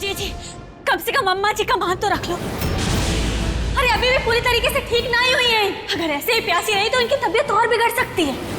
जी जी, कम से कम अम्मा जी का मान तो रख लो। अरे अभी भी पूरी तरीके से ठीक नहीं हुई है। अगर ऐसे ही प्यासी रही तो इनकी तबीयत और बिगड़ सकती है।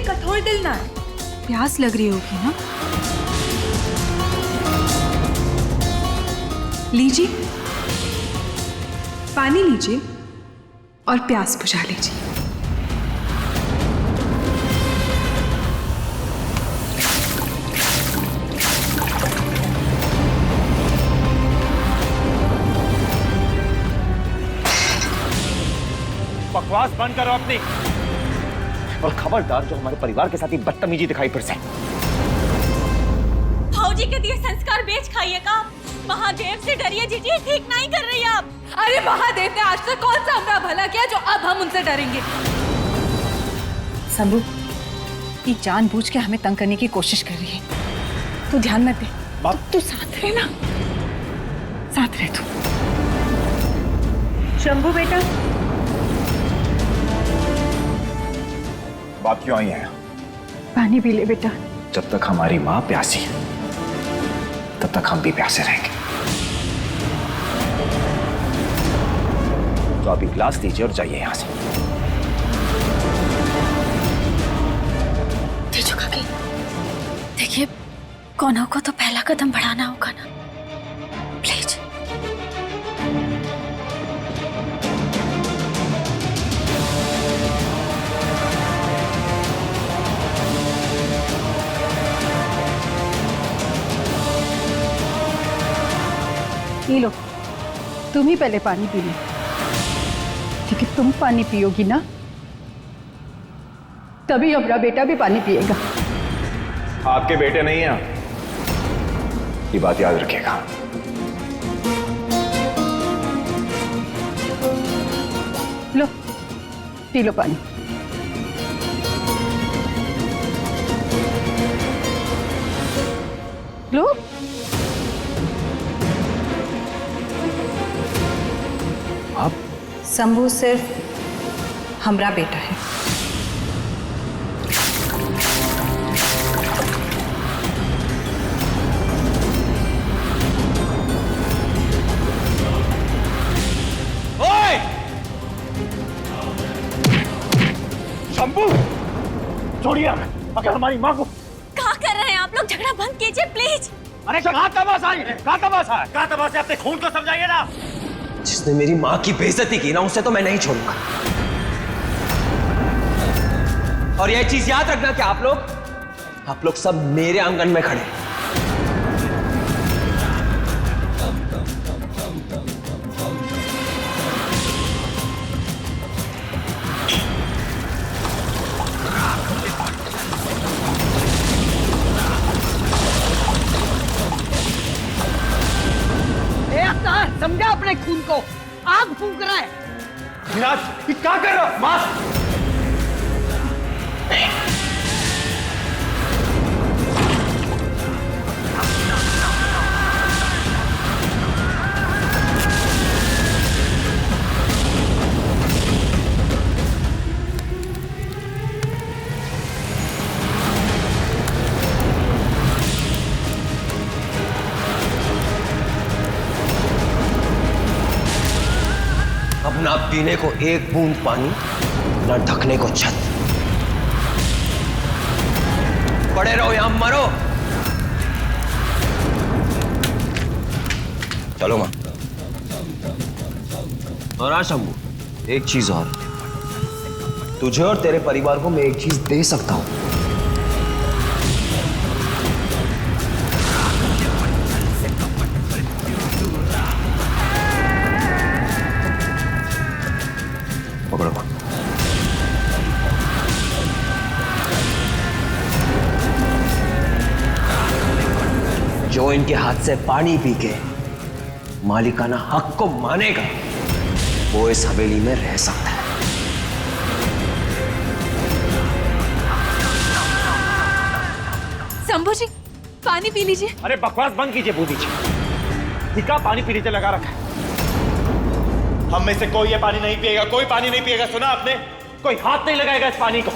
कठोर दिल ना है। प्यास लग रही होगी ना? लीजिए, पानी लीजिए और प्यास बुझा लीजिए। बकवास बंद करो अपनी, और खबरदार जो हमारे परिवार के साथ ही बदतमीजी दिखाई फिर से। भाऊजी के दिए संस्कार बेच खाइए का। महादेव से डरिए जीजी, ठीक नहीं कर रही आप। अरे महादेव ने आज तक कौन सा हमारा भला किया जो अब हम उनसे डरेंगे? शंभू, ये जानबूझ के हमें तंग करने की कोशिश कर रही है। तू ध्यान मत दे। तू साथ रहे ना, साथ रहे तू। शंभू बेटा, बात क्यों आई है? पानी पी ले बेटा। जब तक हमारी माँ प्यासी है तब तक हम भी प्यासे रहेंगे। तो अभी गिलास दीजिए और जाइए यहां से। तेजुका की देखिए, कौनों को तो पहला कदम बढ़ाना होगा ना, प्लीज। ये लो, तुम ही पहले पानी पी लो, क्योंकि तुम पानी पियोगी ना तभी हमारा बेटा भी पानी पिएगा। आपके बेटे नहीं हैं, ये बात याद रखिएगा। लो, पी लो पानी। लो। आप? शंभू सिर्फ हमारा बेटा है। ओए! शंभू, छोड़िए हमें। अगर हमारी माँ को। क्या कर रहे हैं आप लोग? झगड़ा बंद कीजिए प्लीज। अरे कहाँ तमाशा है? कहाँ तमाशा है? कहाँ तमाशा? अपने खून को समझाइए ना। जिसने मेरी माँ की बेइज्जती की ना, उसे तो मैं नहीं छोड़ूंगा। और यह चीज याद रखना कि आप लोग सब मेरे आंगन में खड़े हैं। समझा अपने खून को, आग फूंक रहा है। विनाश, ये क्या कर रहा है? मास्क। अब ना पीने को एक बूंद पानी, ना ढकने को छत। पड़े रहो यहां, मरो। चलो मां। और हाँ शंभू, एक चीज और, तुझे और तेरे परिवार को मैं एक चीज दे सकता हूं। जो इनके हाथ से पानी पी के मालिकाना हक को मानेगा वो इस हवेली में रह सकता है। शंभू जी पानी पी लीजिए। अरे बकवास बंद कीजिए बूढ़ी जी। ठीक है, पानी पीने से लगा रखा है। हम में से कोई ये पानी नहीं पिएगा, कोई पानी नहीं पिएगा, सुना आपने? कोई हाथ नहीं लगाएगा इस पानी को।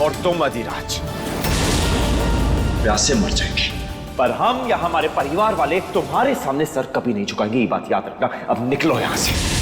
और तुम अधिराज प्यास से मर जाएंगे, पर हम या हमारे परिवार वाले तुम्हारे सामने सर कभी नहीं झुकाएंगे, ये बात याद रखना। अब निकलो यहां से।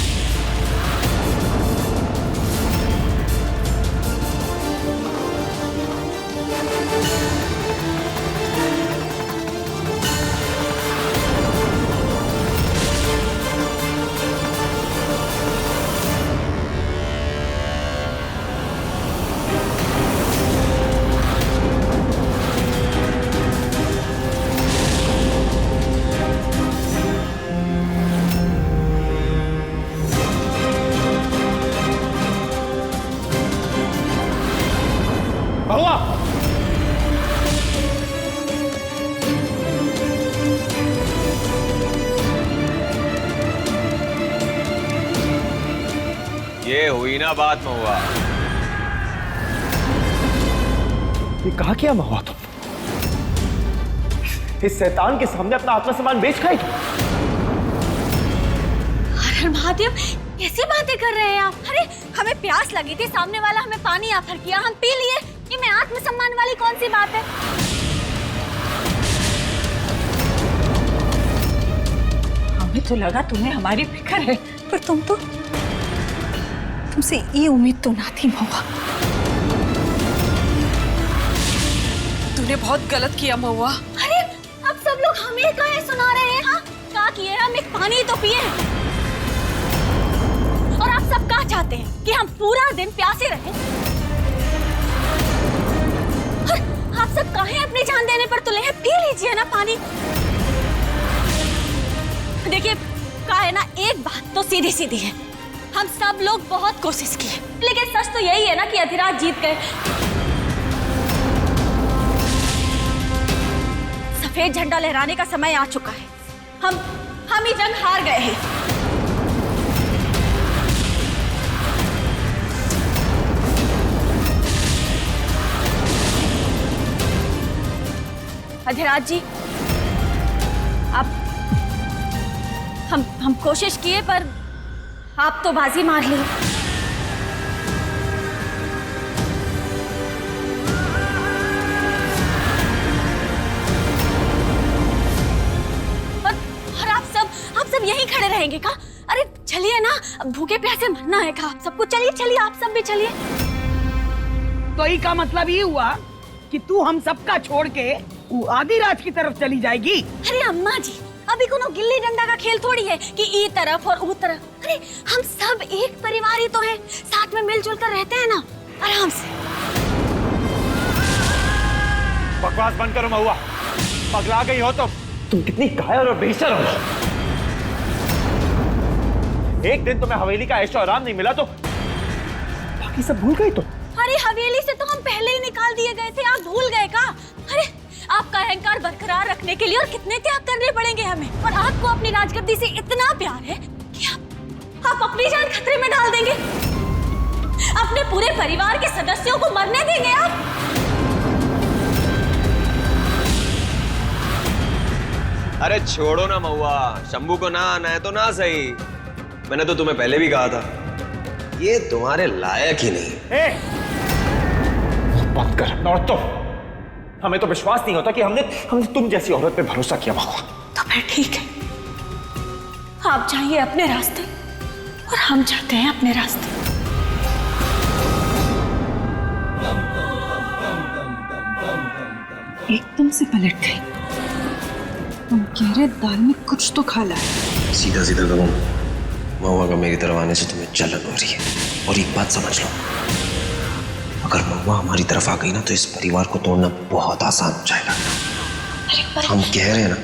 ये हुई ना बात में हुआ। ये कहा क्या महुआ तुम? इस शैतान के सामने अपना आत्मसम्मान बेच खाई तुम? अरे महादेव, कैसी बातें कर रहे हैं आप? अरे हमें प्यास लगी थी, सामने वाला हमें पानी ऑफर किया, हम पी लिए। ये में आत्मसम्मान वाली कौन सी बात है? हमें तो लगा तुम्हें हमारी फिक्र है, पर तुमसे ये उम्मीद तो ना थी महुआ। तूने बहुत गलत किया महुआ। अरे अब सब लोग हमें काहे सुना रहे हैं? हाँ क्या किए? हम एक पानी तो पिए। और आप सब क्या चाहते हैं कि हम पूरा दिन प्यासे रहें? और आप सब काहे अपनी जान देने पर तुले हैं? पी लीजिए ना पानी। देखिए क्या है ना, एक बात तो सीधी सीधी है, हम सब लोग बहुत कोशिश की है, लेकिन सच तो यही है ना कि अधिराज जीत गए। सफेद झंडा लहराने का समय आ चुका है। हम ही जंग हार गए हैं। अधिराज जी, हम कोशिश किए पर आप तो बाजी मार ली। और आप सब यहीं खड़े रहेंगे का? अरे चलिए ना, भूखे प्यासे मरना है का? सबको चलिए, आप सब भी चलिए। तो ई का मतलब ये हुआ कि तू हम सबका छोड़ के आदिराज की तरफ चली जाएगी? अरे अम्मा जी, अभी कोनो गिल्ली डंडा का खेल थोड़ी है कि ई तरफ और ऊ तरफ। अरे हम सब एक परिवार ही तो हैं, साथ में मिलजुल कर रहते हैं ना, आराम से। बकवास बंद करो महुआ, पगला गई हो तुम कितनी कायर और बेशर्म हो। एक दिन तुम्हें हवेली का ऐशो आराम नहीं मिला तो बाकी सब भूल गई तुम। अरे हवेली से तो हम पहले ही निकाल दिए गए थे, आप भूल गए का? अरे आपका अहंकार बरकरार रखने के लिए और कितने त्याग करने पड़ेंगे हमें। और आपको अपनी राजगद्दी से इतना प्यार है कि आप अपनी जान खतरे में डाल देंगे, अपने पूरे परिवार के सदस्यों को मरने देंगे आप। अरे छोड़ो ना महुआ, शंभू को ना आना है तो ना सही। मैंने तो तुम्हें पहले भी कहा था, ये तुम्हारे लायक ही नहीं। बंद कर। और तो हमें तो विश्वास नहीं होता कि हमने तुम जैसी औरत पे भरोसा किया महुआ। तो फिर ठीक है, आप जाइए अपने रास्ते और हम जाते हैं अपने रास्ते। एकदम से पलट गई। तुम कह रहे दाल में कुछ तो खाला है। सीधा सीधा करूं, महुआ का मेरी तरफ आने से तुम्हें जलन हो रही है। और एक बात समझ लो, अगर महुआ हमारी तरफ आ गई ना तो इस परिवार को तोड़ना बहुत आसान हो जाएगा। हम कह रहे हैं ना,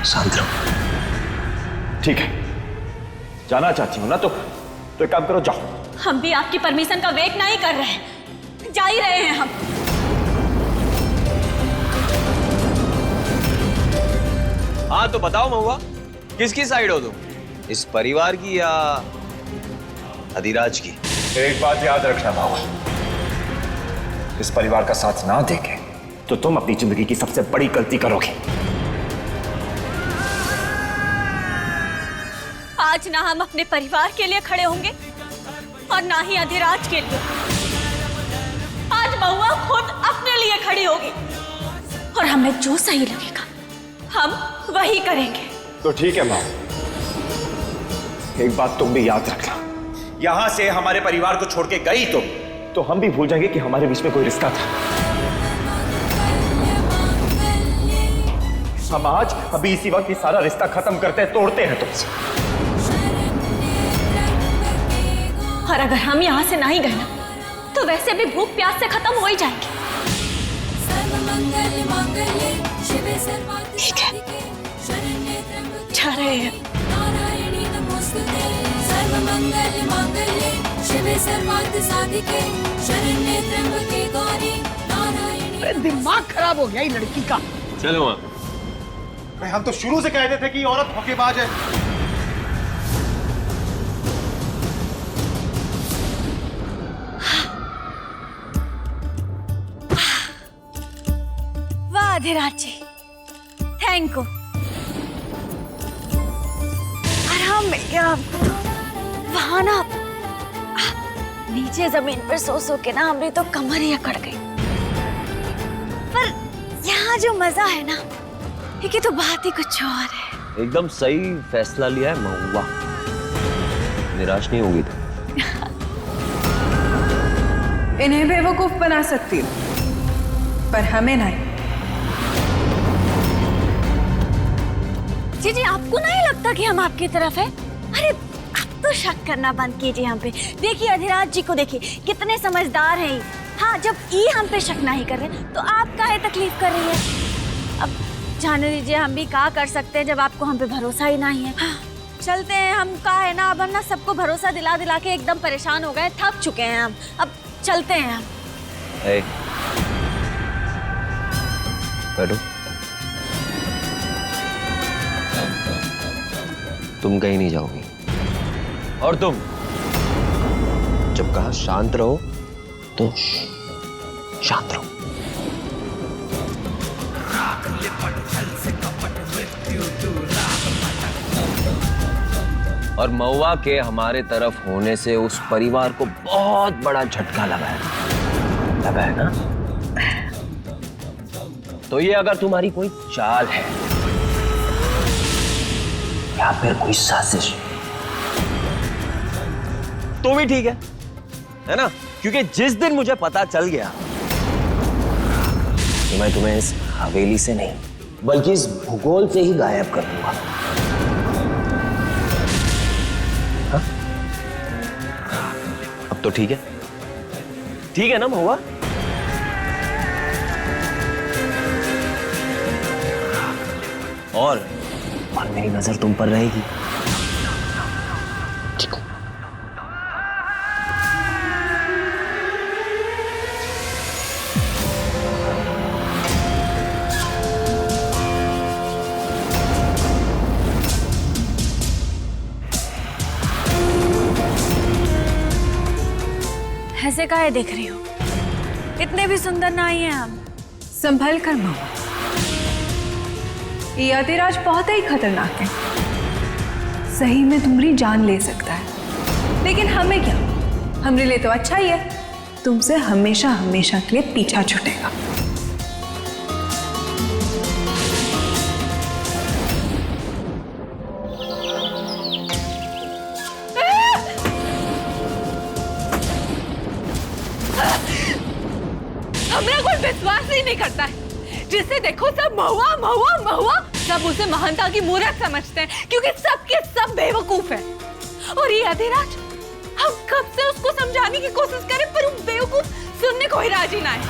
शांत रहो। ठीक है, जाना चाहती हूँ ना तो एक काम करो, जाओ। हम भी आपकी परमिशन का वेट नहीं कर रहे हैं। जा ही रहे हैं हम। हाँ तो बताओ महुआ, किसकी साइड हो तुम? इस परिवार की या अधिराज की? एक बात याद रखना मावा, इस परिवार का साथ ना देके तो तुम अपनी जिंदगी की सबसे बड़ी गलती करोगे। आज ना हम अपने परिवार के लिए खड़े होंगे और ना ही अधिराज के लिए। आज महुआ खुद अपने लिए खड़ी होगी और हमें जो सही लगेगा हम वही करेंगे। तो ठीक है माँ, एक बात तुम भी याद रखना, यहां से हमारे परिवार को छोड़ के गई तुम तो हम भी भूल जाएंगे कि हमारे बीच में कोई रिश्ता था। हम आज अभी इसी वक्त ये सारा रिश्ता खत्म करते हैं, तोड़ते हैं तुमसे। और अगर हम यहाँ से नहीं गए ना तो वैसे भी भूख प्यास से खत्म हो ही जाएंगे। ठीक है, जा रहे हैं। दिमाग खराब हो गया ये लड़की का। चलो हम तो शुरू से कहते थे कि औरत धोखेबाज है। वाह अधिराज जी, थैंक यू। और हम वहां ना नीचे जमीन पर सो के ना हमारी तो कमर ही अकड़ गई। पर यहाँ जो मजा है ना, ये तो बात ही कुछ और है। एकदम सही फैसला लिया है महुआ, निराश नहीं होगी तो। इन्हें बेवकूफ बना सकती हूँ पर हमें नहीं। जी आपको नहीं लगता कि हम आपकी तरफ है? अरे आप तो शक करना बंद कीजिए हम पे। देखिए अधिराज जी को देखिए, कितने समझदार हैं ये। हाँ, जब ये हम पे शक नहीं कर रहे तो आप काहे तकलीफ कर रही है? अब जाने दीजिए, हम भी क्या कर सकते हैं जब आपको हम पे भरोसा ही नहीं है। हाँ, चलते हैं हम। का है ना, अब हम ना सबको भरोसा दिला दिला के एकदम परेशान हो गए, थक चुके हैं हम। अब चलते हैं हम। बैठो। तुम कहीं नहीं जाओगी और तुम जब कहा शांत रहो तो शांत रहो। और महुआ के हमारे तरफ होने से उस परिवार को बहुत बड़ा झटका लगा है ना? तो ये अगर तुम्हारी कोई चाल है या फिर कोई साजिश तो भी ठीक है ना? क्योंकि जिस दिन मुझे पता चल गया कि मैं तुम्हें इस हवेली से नहीं बल्कि इस भूगोल से ही गायब कर दूंगा। हाँ? अब तो ठीक है ना महुआ? और मेरी नजर तुम पर रहेगी। ठीक है। ऐसे काहे देख रही हो? इतने भी सुंदर नहीं है हम। संभल कर महुआ, ये अधिराज बहुत ही खतरनाक है। सही में तुम्हारी जान ले सकता है, लेकिन हमें क्या, हमारे लिए तो अच्छा ही है। तुमसे हमेशा हमेशा के लिए पीछा छूटेगा। हमरा कोई विश्वास ही नहीं करता है। जिसे देखो सब महुआ महुआ महुआ, सब उसे महंता की मूर्ख समझते हैं क्योंकि सबके सब बेवकूफ है। और ये अधिराज, हम कब से उसको समझाने की कोशिश करें पर वो बेवकूफ सुनने को ही राजी ना है।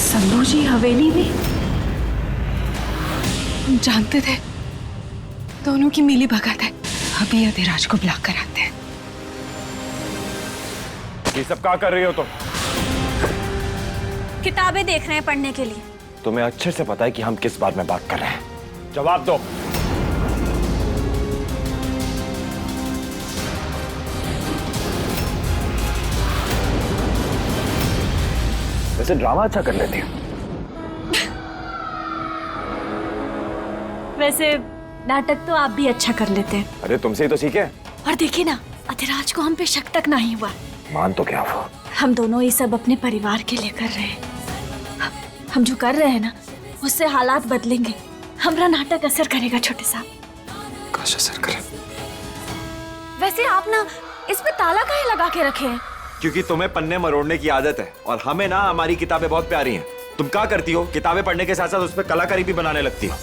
शंभू जी हवेली में? हम जानते थे दोनों की मिली भगत है। अभी अधिराज को ब्लॉक कराते हैं। ये सब क्या कर रही हो तुम? किताबें देख रहे हैं पढ़ने के लिए। तुम्हें अच्छे से पता है कि हम किस बारे में बात कर रहे हैं। जवाब दो। वैसे ड्रामा अच्छा कर लेती हो। वैसे नाटक तो आप भी अच्छा कर लेते हैं। अरे तुमसे ही तो सीखे। और देखिए ना, अधिराज को हम पे शक तक नहीं हुआ। मान तो क्या वो? हम दोनों ये सब अपने परिवार के लिए कर रहे हैं। हम जो कर रहे हैं ना, उससे हालात बदलेंगे। हमारा नाटक असर करेगा छोटे साहब। काश असर करे। वैसे आप ना इस पे ताला काहे लगा के रखे हैं? क्योंकि तुम्हें पन्ने मरोड़ने की आदत है और हमें ना हमारी किताबें बहुत प्यारी हैं। तुम क्या करती हो, किताबें पढ़ने के साथ साथ उस पर कलाकारी भी बनाने लगती हो,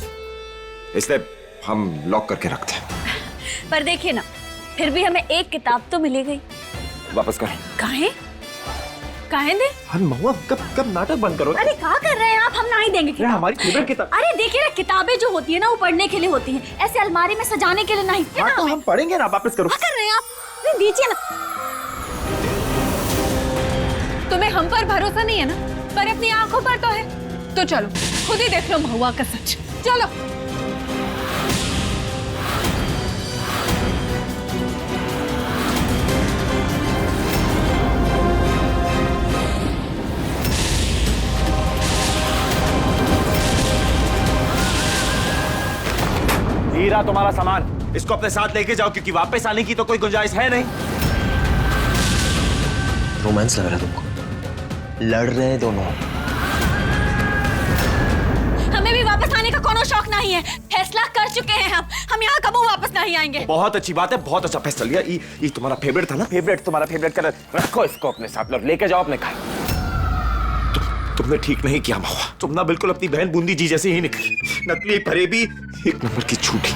इसलिए हम लॉक करके रखते हैं। पर देखिए ना, फिर भी हमें एक किताब तो मिली गई। वापस करो। काहे? काहे दे? अरे महुआ, कब नाटक बंद करो। अरे क्या कर रहे हैं आप? हम नहीं देंगे किताब। हमारी फेवरेट किताब। अरे देखिए ना, किताबें जो होती है ना वो पढ़ने के लिए होती हैं, ऐसे अलमारी में सजाने के लिए नहीं। हाँ तो हम पढ़ेंगे ना। वापस करो। क्या कर रहे हैं आप? अरे दीजिए ना। तुम्हें हम पर भरोसा नहीं है ना, पर अपनी आंखों पर तो है। तो चलो खुद ही देख लो महुआ का सच। चलो। हीरा तुम्हारा सामान, इसको अपने साथ लेके जाओ क्योंकि वापस आने की तो कोई गुंजाइश है नहीं। रोमांस लग रहा है तुमको? लड़ रहे हैं दोनों। हमें भी वापस आने का कोनो शौक नहीं है। फैसला कर चुके हैं हम यहाँ कभी वापस नहीं आएंगे। बहुत अच्छी बात है, बहुत अच्छा फैसला लिया। ये तुम्हारा फेवरेट था ना? फेवरेट, तुम्हारा फेवरेट कलर। रखो इसको अपने साथ, लेके जाओ अपने घर। तुमने ठीक नहीं किया महुआ। तुम ना बिल्कुल अपनी बहन बूंदी जी जैसी ही निकली। नकली, फरेबी, एक नंबर की झूठी।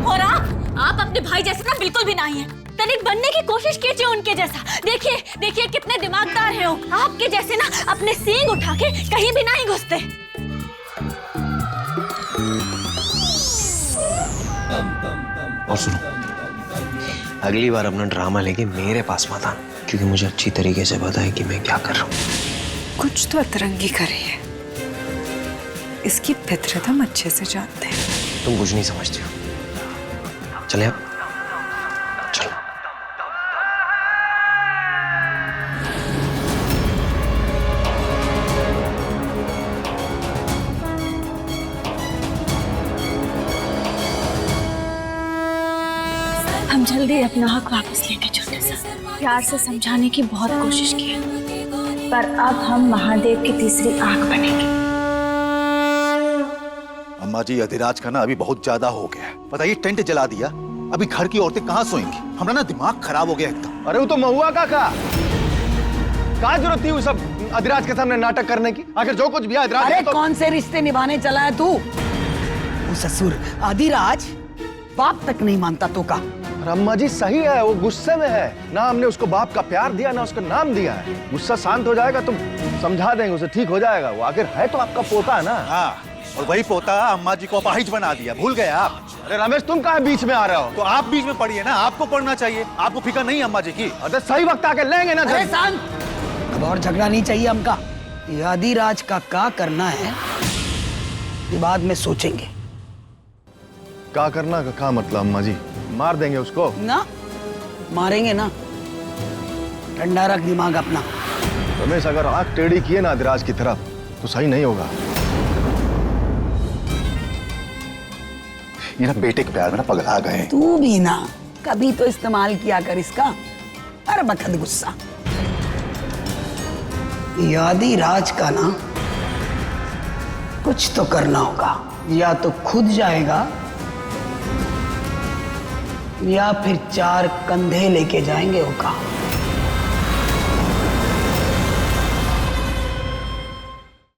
और आप अपने भाई जैसे ना बिल्कुल भी नहीं है। तनिक बनने की कोशिश कीजिए उनके जैसा। देखिए कितने दिमागदार है वो। आपके जैसे ना अपने सींग उठा के कहीं भी नहीं घुसते। और सुनो, अगली बार अपना ड्रामा लेके मेरे पास मत आना, क्योंकि मुझे अच्छी तरीके से पता है कि मैं क्या कर रहा हूँ। कुछ तो अतरंगी कर रही है। इसकी फितरत हम अच्छे से जानते हैं। तुम कुछ नहीं समझती हो। चले अब, चलो। हम जल्दी अपना हक वापस लेंगे छोटे सा। प्यार से समझाने की बहुत कोशिश की है, पर अब हम महादेव की तीसरी आंख बनेंगे। अम्मा जी, अधिराज का ना अभी बहुत ज्यादा हो गया है। बताइए, टेंट जला दिया, अभी घर की औरतें कहाँ सोएंगी? हमारा ना दिमाग खराब हो गया एकदम। अरे वो तो महुआ का क्या जरूरत थी वो सब अधिराज के सामने नाटक करने की? आखिर जो कुछ भी है अधिराज। अरे तो... कौन से रिश्ते निभाने चला है तू? वो ससुर अधिराज बाप तक नहीं मानता तो का। अम्मा जी सही है, वो गुस्से में है ना। हमने उसको बाप का प्यार दिया ना उसका नाम दिया है। गुस्सा शांत हो जाएगा, तुम समझा देंगे उसे, ठीक हो जाएगा वो। आखिर है तो आपका पोता है ना। हाँ, और वही पोता अम्मा जी को अपाहिज बना दिया। भूल गए आप? अरे रमेश, तुम कहाँ बीच में आ रहे हो? तो आप बीच में पढ़िए ना, आपको पढ़ना चाहिए। आपको फिक्र नहीं अम्मा जी की? अरे सही वक्त आके लेंगे ना। अरे शांत, अब और झगड़ा नहीं चाहिए हमका। ये अधिराज का क्या करना है ये बाद में सोचेंगे। क्या करना का क्या मतलब अम्मा जी? मार देंगे उसको ना? मारेंगे ना। ठंडा रख दिमाग अपना। रमेश, अगर आंख टेढ़ी किए ना अधिराज की तरफ तो सही नहीं होगा। ये ना बेटे के प्यार में ना पगला गए। तू भी ना कभी तो इस्तेमाल किया कर इसका। हर वक्त गुस्सा। अधिराज का ना कुछ तो करना होगा। या तो खुद जाएगा या फिर 4 कंधे लेके जाएंगे होगा।